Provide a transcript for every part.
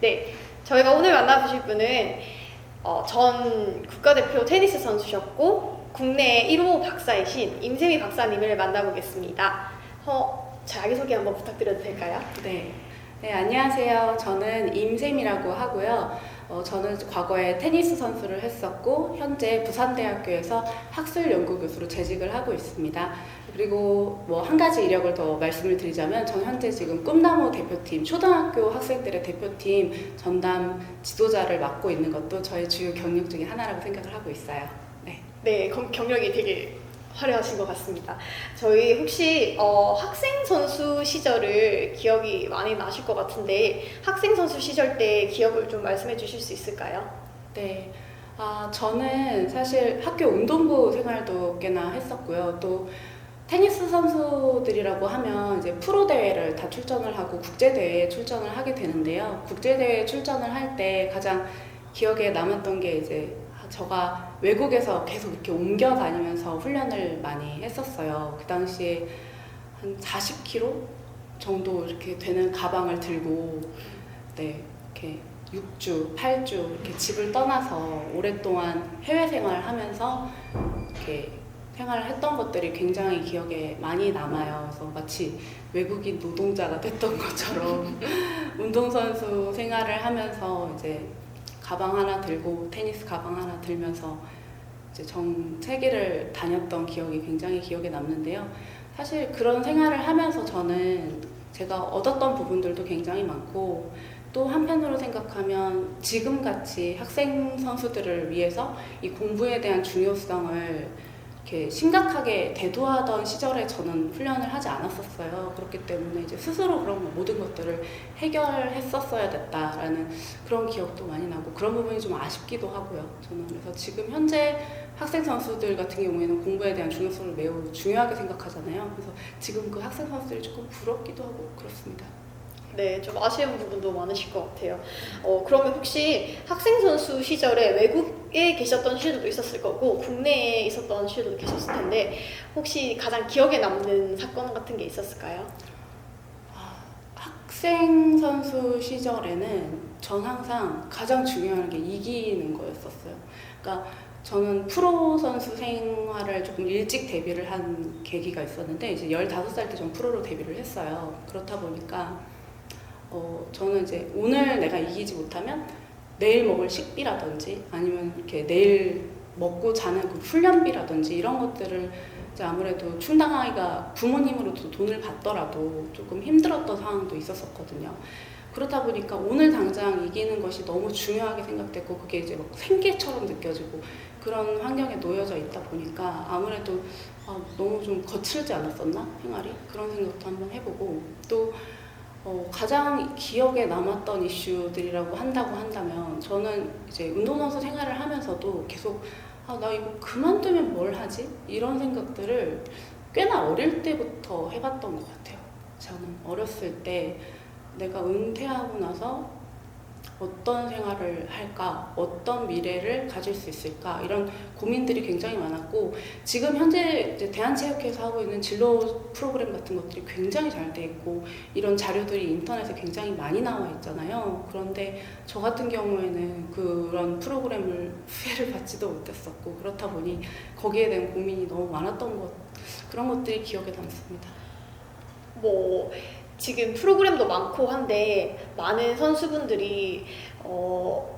네, 저희가 오늘 만나보실 분은 전 국가대표 테니스 선수셨고 국내 1호 박사이신 임세미 박사님을 만나보겠습니다. 자기소개 한번 부탁드려도 될까요? 네, 안녕하세요. 저는 임세미라고 하고요. 저는 과거에 테니스 선수를 했었고 현재 부산대학교에서 학술연구교수로 재직을 하고 있습니다. 그리고 한 가지 이력을 더 말씀을 드리자면 저는 현재 지금 꿈나무 대표팀, 초등학교 학생들의 대표팀 전담 지도자를 맡고 있는 것도 저의 주요 경력 중에 하나라고 생각을 하고 있어요. 네, 경력이 되게 화려하신 것 같습니다. 저희 혹시 학생 선수 시절을 기억이 많이 나실 것 같은데 학생 선수 시절 때 기억을 좀 말씀해 주실 수 있을까요? 네, 저는 사실 학교 운동부 생활도 꽤나 했었고요. 또 테니스 선수들이라고 하면 이제 프로 대회를 다 출전을 하고 국제 대회에 출전을 하게 되는데요. 국제 대회에 출전을 할 때 가장 기억에 남았던 게 이제 제가 외국에서 계속 이렇게 옮겨 다니면서 훈련을 많이 했었어요. 그 당시에 한 40kg 정도 이렇게 되는 가방을 들고, 이렇게 6주, 8주 이렇게 집을 떠나서 오랫동안 해외 생활하면서 이렇게 생활을 했던 것들이 굉장히 기억에 많이 남아요. 그래서 마치 외국인 노동자가 됐던 것처럼 운동선수 생활을 하면서 이제 가방 하나 들고 테니스 가방 하나 들면서 이제 전 세계를 다녔던 기억이 굉장히 기억에 남는데요. 사실 그런 생활을 하면서 저는 제가 얻었던 부분들도 굉장히 많고 또 한편으로 생각하면 지금같이 학생 선수들을 위해서 이 공부에 대한 중요성을 이렇게 심각하게 대두하던 시절에 저는 훈련을 하지 않았었어요. 그렇기 때문에 이제 스스로 그런 모든 것들을 해결했었어야 됐다라는 그런 기억도 많이 나고 그런 부분이 좀 아쉽기도 하고요. 저는 그래서 지금 현재 학생 선수들 같은 경우에는 공부에 대한 중요성을 매우 중요하게 생각하잖아요. 그래서 지금 그 학생 선수들이 조금 부럽기도 하고 그렇습니다. 네, 좀 아쉬운 부분도 많으실 것 같아요. 그러면 혹시 학생 선수 시절에 외국에 계셨던 시절도 있었을 거고 국내에 있었던 시절도 계셨을 텐데 혹시 가장 기억에 남는 사건 같은 게 있었을까요? 학생 선수 시절에는 전 항상 가장 중요한 게 이기는 거였었어요. 그러니까 저는 프로 선수 생활을 조금 일찍 데뷔를 한 계기가 있었는데 이제 15살 때 전 프로로 데뷔를 했어요. 그렇다 보니까 저는 이제 오늘 내가 이기지 못하면 내일 먹을 식비라든지 아니면 이렇게 내일 먹고 자는 그 훈련비라든지 이런 것들을 이제 아무래도 충당하기가 부모님으로도 돈을 받더라도 조금 힘들었던 상황도 있었었거든요. 그렇다 보니까 오늘 당장 이기는 것이 너무 중요하게 생각됐고 그게 이제 막 생계처럼 느껴지고 그런 환경에 놓여져 있다 보니까 아무래도 너무 좀 거칠지 않았었나? 생활이? 그런 생각도 한번 해보고 또 가장 기억에 남았던 이슈들이라고 한다면 저는 이제 운동선수 생활을 하면서도 계속 나 이거 그만두면 뭘 하지? 이런 생각들을 꽤나 어릴 때부터 해봤던 것 같아요. 저는 어렸을 때 내가 은퇴하고 나서 어떤 생활을 할까? 어떤 미래를 가질 수 있을까? 이런 고민들이 굉장히 많았고 지금 현재 이제 대한체육회에서 하고 있는 진로 프로그램 같은 것들이 굉장히 잘 돼 있고 이런 자료들이 인터넷에 굉장히 많이 나와 있잖아요. 그런데 저 같은 경우에는 그런 프로그램을 수혜를 받지도 못했었고 그렇다 보니 거기에 대한 고민이 너무 많았던 그런 것들이 기억에 남습니다. 지금 프로그램도 많고 한데 많은 선수분들이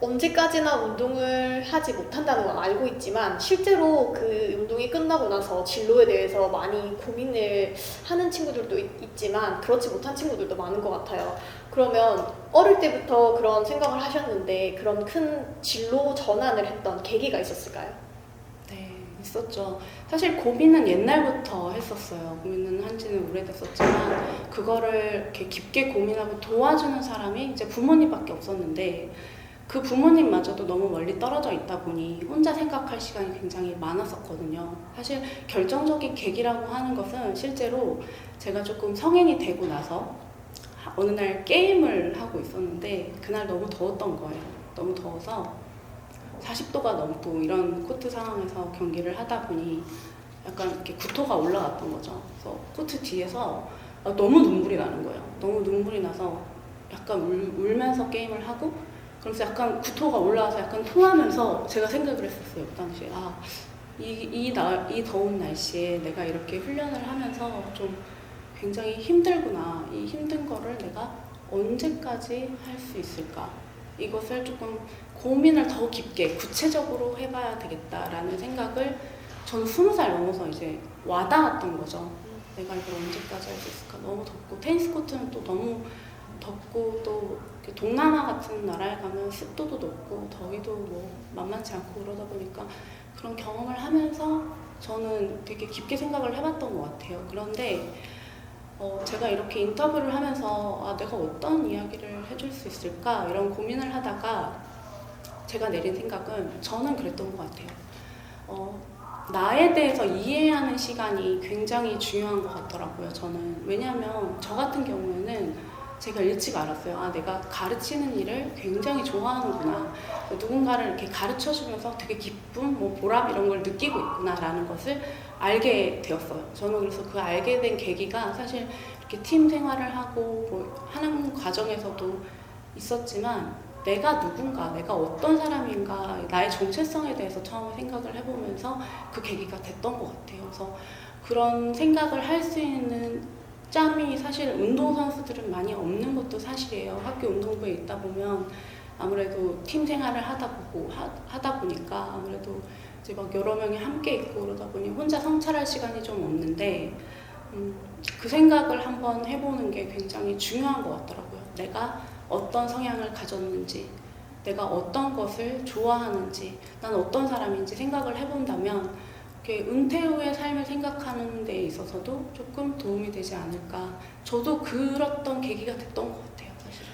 언제까지나 운동을 하지 못한다는 건 알고 있지만 실제로 그 운동이 끝나고 나서 진로에 대해서 많이 고민을 하는 친구들도 있지만 그렇지 못한 친구들도 많은 것 같아요. 그러면 어릴 때부터 그런 생각을 하셨는데 그런 큰 진로 전환을 했던 계기가 있었을까요? 네, 있었죠. 사실 고민은 옛날부터 했었어요. 고민은 한지는 오래됐었지만 그거를 이렇게 깊게 고민하고 도와주는 사람이 이제 부모님밖에 없었는데 그 부모님마저도 너무 멀리 떨어져 있다 보니 혼자 생각할 시간이 굉장히 많았었거든요. 사실 결정적인 계기라고 하는 것은 실제로 제가 조금 성인이 되고 나서 어느 날 게임을 하고 있었는데 그날 너무 더웠던 거예요. 너무 더워서 40도가 넘고 이런 코트 상황에서 경기를 하다 보니 약간 이렇게 구토가 올라갔던 거죠. 그래서 코트 뒤에서 너무 눈물이 나는 거예요. 너무 눈물이 나서 약간 울면서 게임을 하고 그러면서 약간 구토가 올라와서 약간 토하면서 제가 생각을 했었어요. 그 당시에 이 더운 날씨에 내가 이렇게 훈련을 하면서 좀 굉장히 힘들구나. 이 힘든 거를 내가 언제까지 할 수 있을까? 이것을 조금 고민을 더 깊게 구체적으로 해봐야 되겠다라는 생각을 저는 20살 넘어서 이제 와닿았던 거죠. 내가 이걸 언제까지 할 수 있을까? 너무 덥고 테니스 코트는 또 너무 덥고 또 동남아 같은 나라에 가면 습도도 높고 더위도 뭐 만만치 않고 그러다 보니까 그런 경험을 하면서 저는 되게 깊게 생각을 해봤던 것 같아요. 그런데 제가 이렇게 인터뷰를 하면서 내가 어떤 이야기를 해줄 수 있을까 이런 고민을 하다가 제가 내린 생각은 저는 그랬던 것 같아요. 나에 대해서 이해하는 시간이 굉장히 중요한 것 같더라고요. 저는 왜냐하면 저 같은 경우에는 제가 일찍 알았어요. 내가 가르치는 일을 굉장히 좋아하는구나. 누군가를 이렇게 가르쳐주면서 되게 기쁨, 뭐 보람 이런 걸 느끼고 있구나라는 것을 알게 되었어요. 저는 그래서 그 알게 된 계기가 사실 이렇게 팀 생활을 하고 뭐 하는 과정에서도 있었지만 내가 누군가, 내가 어떤 사람인가, 나의 정체성에 대해서 처음에 생각을 해보면서 그 계기가 됐던 것 같아요. 그래서 그런 생각을 할 수 있는 짬이 사실 운동선수들은 많이 없는 것도 사실이에요. 학교 운동부에 있다 보면 아무래도 팀 생활을 하다 보니까 아무래도 이제 막 여러 명이 함께 있고 그러다 보니 혼자 성찰할 시간이 좀 없는데 그 생각을 한번 해보는 게 굉장히 중요한 것 같더라고요. 내가 어떤 성향을 가졌는지, 내가 어떤 것을 좋아하는지, 난 어떤 사람인지 생각을 해본다면 은퇴 후의 삶을 생각하는 데 있어서도 조금 도움이 되지 않을까. 저도 그랬던 계기가 됐던 것 같아요, 사실은.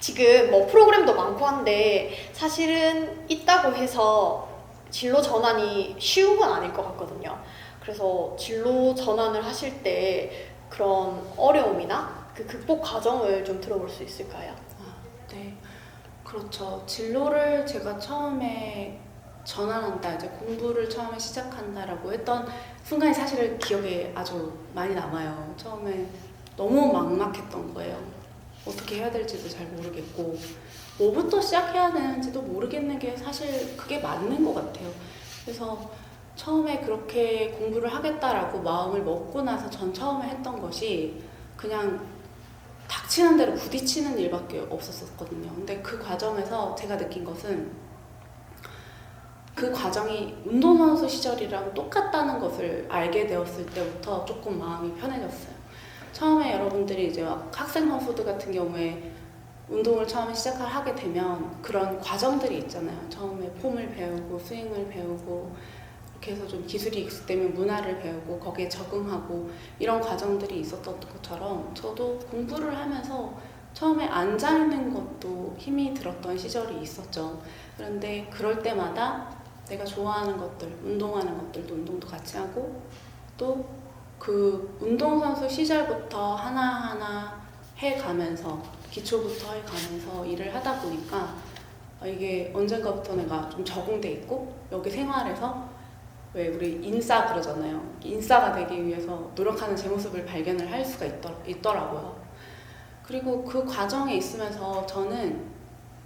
지금 뭐 프로그램도 많고 한데 사실은 있다고 해서 진로 전환이 쉬운 건 아닐 것 같거든요. 그래서 진로 전환을 하실 때 그런 어려움이나 그 극복 과정을 좀 들어볼 수 있을까요? 네, 그렇죠. 진로를 제가 처음에 전환한다, 이제 공부를 처음에 시작한다라고 했던 순간이 사실 기억에 아주 많이 남아요. 처음에 너무 막막했던 거예요. 어떻게 해야 될지도 잘 모르겠고 뭐부터 시작해야 되는지도 모르겠는 게 사실 그게 맞는 것 같아요. 그래서 처음에 그렇게 공부를 하겠다라고 마음을 먹고 나서 전 처음에 했던 것이 그냥 닥치는 대로 부딪히는 일밖에 없었거든요. 근데 그 과정에서 제가 느낀 것은 그 과정이 운동선수 시절이랑 똑같다는 것을 알게 되었을 때부터 조금 마음이 편해졌어요. 처음에 여러분들이 이제 학생 선수들 같은 경우에 운동을 처음에 시작을 하게 되면 그런 과정들이 있잖아요. 처음에 폼을 배우고 스윙을 배우고 이렇게 해서 좀 기술이 익숙되면 문화를 배우고 거기에 적응하고 이런 과정들이 있었던 것처럼 저도 공부를 하면서 처음에 앉아있는 것도 힘이 들었던 시절이 있었죠. 그런데 그럴 때마다 내가 좋아하는 것들, 운동하는 것들도 운동도 같이 하고 또 그 운동선수 시절부터 하나하나 해가면서 기초부터 해가면서 일을 하다 보니까 이게 언젠가부터 내가 좀 적응돼 있고 여기 생활에서 왜 우리 인싸 그러잖아요. 인싸가 되기 위해서 노력하는 제 모습을 발견을 할 수가 있더라고요. 그리고 그 과정에 있으면서 저는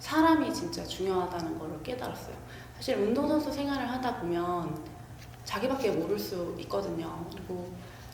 사람이 진짜 중요하다는 걸 깨달았어요. 사실 운동선수 생활을 하다 보면 자기밖에 모를 수 있거든요. 그리고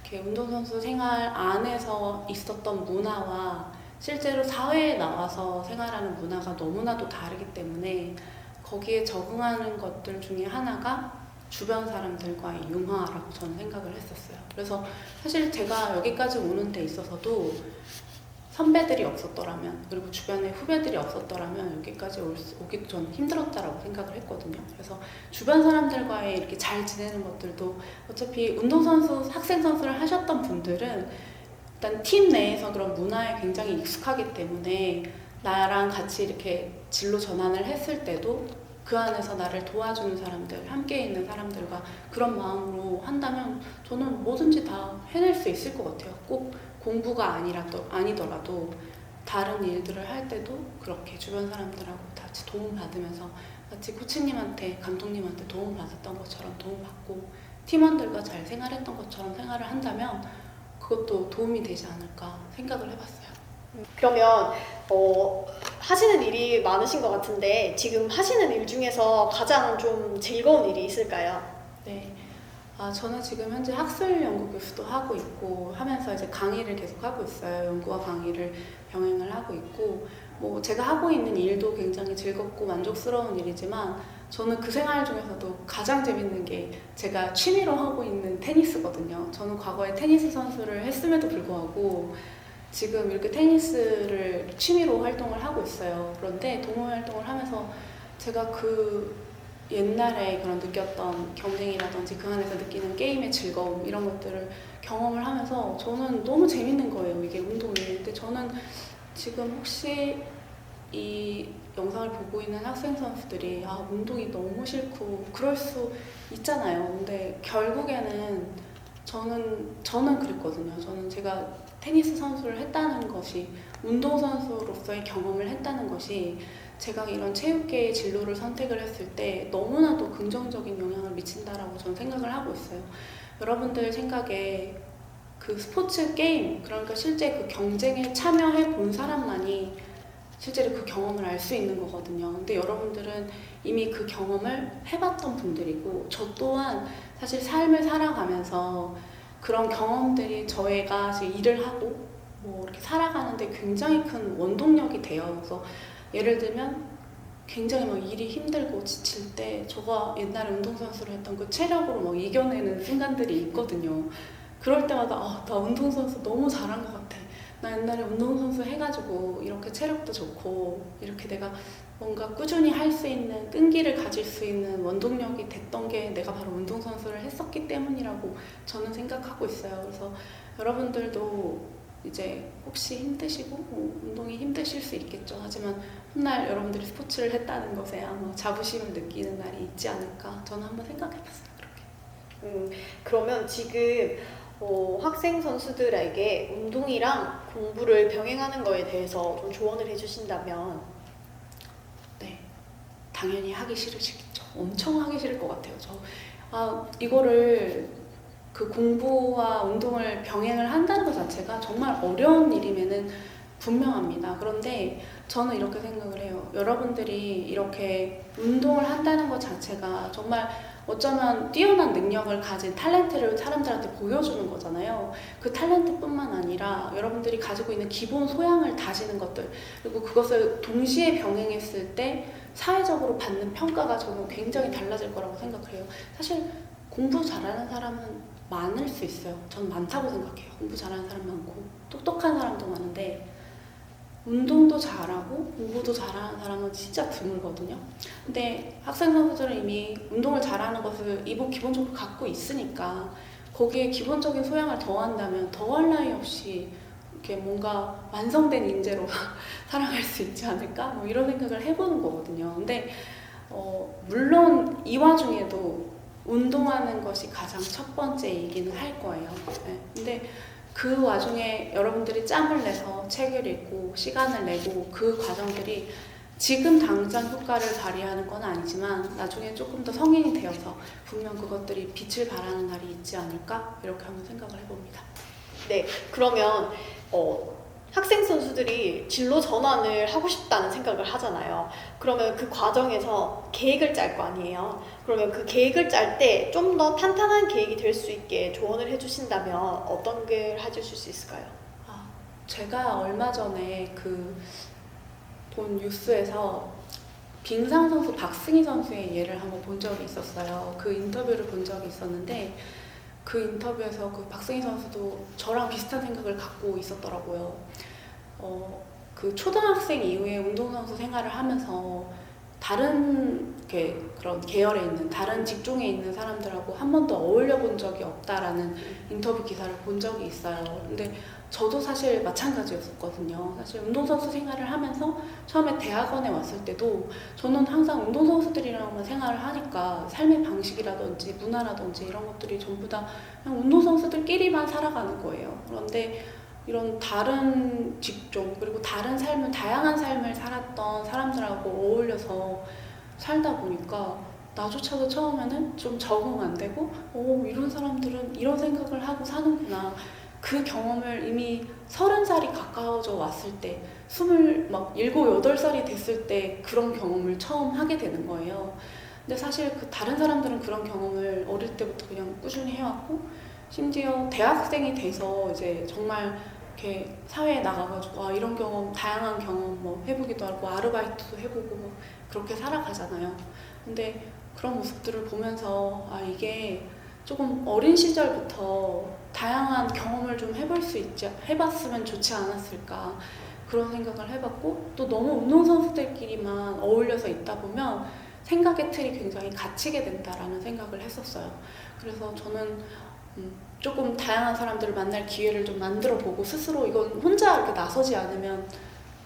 이렇게 운동선수 생활 안에서 있었던 문화와 실제로 사회에 나와서 생활하는 문화가 너무나도 다르기 때문에 거기에 적응하는 것들 중에 하나가 주변 사람들과의 융화라고 저는 생각을 했었어요. 그래서 사실 제가 여기까지 오는 데 있어서도 선배들이 없었더라면 그리고 주변에 후배들이 없었더라면 여기까지 오기도 전 힘들었다라고 생각을 했거든요. 그래서 주변 사람들과의 이렇게 잘 지내는 것들도 어차피 운동선수, 학생선수를 하셨던 분들은 일단 팀 내에서 그런 문화에 굉장히 익숙하기 때문에 나랑 같이 이렇게 진로 전환을 했을 때도 그 안에서 나를 도와주는 사람들, 함께 있는 사람들과 그런 마음으로 한다면 저는 뭐든지 다 해낼 수 있을 것 같아요. 꼭 공부가 아니더라도 다른 일들을 할 때도 그렇게 주변 사람들하고 같이 도움받으면서 같이 코치님한테, 감독님한테 도움받았던 것처럼 도움받고 팀원들과 잘 생활했던 것처럼 생활을 한다면 그것도 도움이 되지 않을까 생각을 해봤어요. 그러면 하시는 일이 많으신 것 같은데 지금 하시는 일 중에서 가장 좀 즐거운 일이 있을까요? 네. 저는 지금 현재 학술 연구 교수도 하고 있고 하면서 이제 강의를 계속 하고 있어요. 연구와 강의를 병행을 하고 있고, 뭐 제가 하고 있는 일도 굉장히 즐겁고 만족스러운 일이지만 저는 그 생활 중에서도 가장 재밌는 게 제가 취미로 하고 있는 테니스거든요. 저는 과거에 테니스 선수를 했음에도 불구하고 지금 이렇게 테니스를 취미로 활동을 하고 있어요. 그런데 동호회 활동을 하면서 제가 그 옛날에 그런 느꼈던 경쟁이라든지 그 안에서 느끼는 게임의 즐거움 이런 것들을 경험을 하면서 저는 너무 재밌는 거예요. 이게 운동이. 근데 저는 지금 혹시 이 영상을 보고 있는 학생 선수들이 운동이 너무 싫고 그럴 수 있잖아요. 근데 결국에는 저는 그랬거든요. 저는 제가 테니스 선수를 했다는 것이, 운동선수로서의 경험을 했다는 것이 제가 이런 체육계의 진로를 선택을 했을 때 너무나도 긍정적인 영향을 미친다라고 저는 생각을 하고 있어요. 여러분들 생각에 그 스포츠 게임, 그러니까 실제 그 경쟁에 참여해 본 사람만이 실제로 그 경험을 알 수 있는 거거든요. 근데 여러분들은 이미 그 경험을 해봤던 분들이고, 저 또한 사실 삶을 살아가면서 그런 경험들이 저희가 지금 일을 하고 뭐 이렇게 살아가는데 굉장히 큰 원동력이 돼요. 그래서 예를 들면 굉장히 막 일이 힘들고 지칠 때 제가 옛날에 운동선수를 했던 그 체력으로 막 이겨내는 순간들이 있거든요. 그럴 때마다 나 운동선수 너무 잘한 것 같아. 나 옛날에 운동선수 해가지고 이렇게 체력도 좋고 이렇게 내가 뭔가 꾸준히 할 수 있는, 끈기를 가질 수 있는 원동력이 됐던 게 내가 바로 운동선수를 했었기 때문이라고 저는 생각하고 있어요. 그래서 여러분들도 이제 혹시 힘드시고 운동이 힘드실 수 있겠죠. 하지만 훗날 여러분들이 스포츠를 했다는 것에 아마 자부심을 느끼는 날이 있지 않을까 저는 한번 생각해봤어요. 그렇게. 그러면 지금 학생 선수들에게 운동이랑 공부를 병행하는 거에 대해서 좀 조언을 해주신다면? 네, 당연히 하기 싫으시겠죠. 엄청 하기 싫을 것 같아요. 이거를 그 공부와 운동을 병행을 한다는 것 자체가 정말 어려운 일임에는 분명합니다. 그런데 저는 이렇게 생각을 해요. 여러분들이 이렇게 운동을 한다는 것 자체가 정말 어쩌면 뛰어난 능력을 가진 탤런트를 사람들한테 보여주는 거잖아요. 그 탤런트뿐만 아니라 여러분들이 가지고 있는 기본 소양을 다지는 것들, 그리고 그것을 동시에 병행했을 때 사회적으로 받는 평가가 저는 굉장히 달라질 거라고 생각해요. 사실 공부 잘하는 사람은 많을 수 있어요. 전 많다고 생각해요. 공부 잘하는 사람 많고 똑똑한 사람도 많은데 운동도 잘하고 공부도 잘하는 사람은 진짜 드물거든요. 근데 학생 선수들은 이미 운동을 잘하는 것을 기본적으로 갖고 있으니까 거기에 기본적인 소양을 더한다면 더할 나위 없이 이렇게 뭔가 완성된 인재로 살아갈 수 있지 않을까? 뭐 이런 생각을 해보는 거거든요. 근데 물론 이 와중에도 운동하는 것이 가장 첫 번째이기는 할 거예요. 네. 근데 그 와중에 여러분들이 짬을 내서 책을 읽고 시간을 내고 그 과정들이 지금 당장 효과를 발휘하는 건 아니지만 나중에 조금 더 성인이 되어서 분명 그것들이 빛을 발하는 날이 있지 않을까? 이렇게 한번 생각을 해봅니다. 네, 그러면 학생 선수들이 진로 전환을 하고 싶다는 생각을 하잖아요. 그러면 그 과정에서 계획을 짤 거 아니에요. 그러면 그 계획을 짤 때 좀 더 탄탄한 계획이 될 수 있게 조언을 해주신다면 어떤 걸 해주실 수 있을까요? 제가 얼마 전에 본 뉴스에서 빙상 선수 박승희 선수의 예를 한번 본 적이 있었어요. 그 인터뷰를 본 적이 있었는데 그 인터뷰에서 그 박승희 선수도 저랑 비슷한 생각을 갖고 있었더라고요. 그 초등학생 이후에 운동선수 생활을 하면서 다른 그런 계열에 있는, 다른 직종에 있는 사람들하고 한 번도 어울려 본 적이 없다라는 인터뷰 기사를 본 적이 있어요. 근데 저도 사실 마찬가지였었거든요. 사실 운동선수 생활을 하면서 처음에 대학원에 왔을 때도 저는 항상 운동선수들이랑만 생활을 하니까 삶의 방식이라든지 문화라든지 이런 것들이 전부 다 그냥 운동선수들끼리만 살아가는 거예요. 그런데 이런 다른 직종 그리고 다른 삶을, 다양한 삶을 살았던 사람들하고 어울려서 살다 보니까 나조차도 처음에는 좀 적응 안 되고 이런 사람들은 이런 생각을 하고 사는구나, 그 경험을 이미 30살이 가까워져 왔을 때, 27, 8살이 됐을 때 그런 경험을 처음 하게 되는 거예요. 근데 사실 그 다른 사람들은 그런 경험을 어릴 때부터 그냥 꾸준히 해왔고, 심지어 대학생이 돼서 이제 정말 이렇게 사회에 나가가지고 이런 경험, 다양한 경험 뭐 해보기도 하고 아르바이트도 해보고 뭐 그렇게 살아가잖아요. 근데 그런 모습들을 보면서 이게 조금 어린 시절부터 다양한 경험을 좀 해봤으면 좋지 않았을까 그런 생각을 해봤고, 또 너무 운동선수들끼리만 어울려서 있다 보면 생각의 틀이 굉장히 갇히게 된다라는 생각을 했었어요. 그래서 저는 조금 다양한 사람들을 만날 기회를 좀 만들어 보고, 스스로 이건 혼자 이렇게 나서지 않으면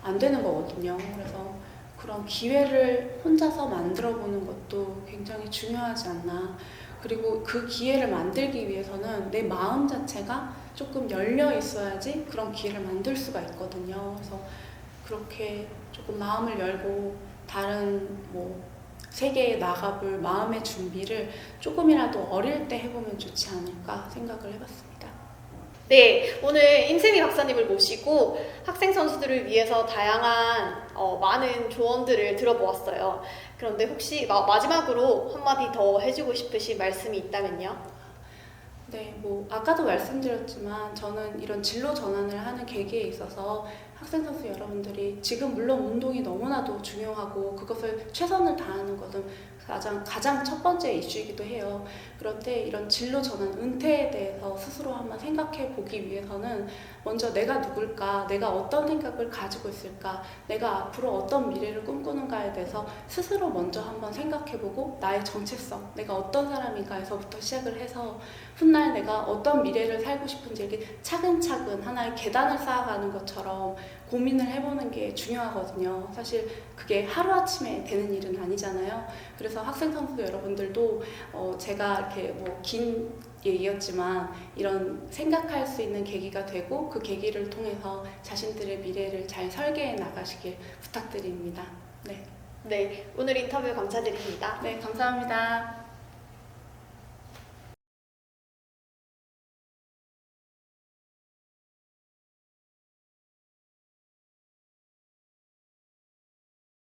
안 되는 거거든요. 그래서 그런 기회를 혼자서 만들어 보는 것도 굉장히 중요하지 않나. 그리고 그 기회를 만들기 위해서는 내 마음 자체가 조금 열려 있어야지 그런 기회를 만들 수가 있거든요. 그래서 그렇게 조금 마음을 열고 다른 세계에 나가볼 마음의 준비를 조금이라도 어릴 때 해보면 좋지 않을까 생각을 해봤습니다. 네, 오늘 임세미 박사님을 모시고 학생 선수들을 위해서 다양한 많은 조언들을 들어보았어요. 그런데 혹시 마지막으로 한마디 더 해주고 싶으신 말씀이 있다면요? 네, 아까도 말씀드렸지만 저는 이런 진로 전환을 하는 계기에 있어서 학생 선수 여러분들이 지금 물론 운동이 너무나도 중요하고 그것을 최선을 다하는 것은 가장 첫 번째 이슈이기도 해요. 그런데 이런 진로 전환, 은퇴에 대해서 스스로 한번 생각해 보기 위해서는 먼저 내가 누굴까, 내가 어떤 생각을 가지고 있을까, 내가 앞으로 어떤 미래를 꿈꾸는가에 대해서 스스로 먼저 한번 생각해 보고, 나의 정체성, 내가 어떤 사람인가에서부터 시작을 해서 훗날 내가 어떤 미래를 살고 싶은지 이렇게 차근차근 하나의 계단을 쌓아가는 것처럼 고민을 해보는 게 중요하거든요. 사실 그게 하루아침에 되는 일은 아니잖아요. 그래서 학생 선수 여러분들도 제가 이렇게 긴 얘기였지만 이런 생각할 수 있는 계기가 되고, 그 계기를 통해서 자신들의 미래를 잘 설계해 나가시길 부탁드립니다. 네. 네, 오늘 인터뷰 감사드립니다. 네, 감사합니다.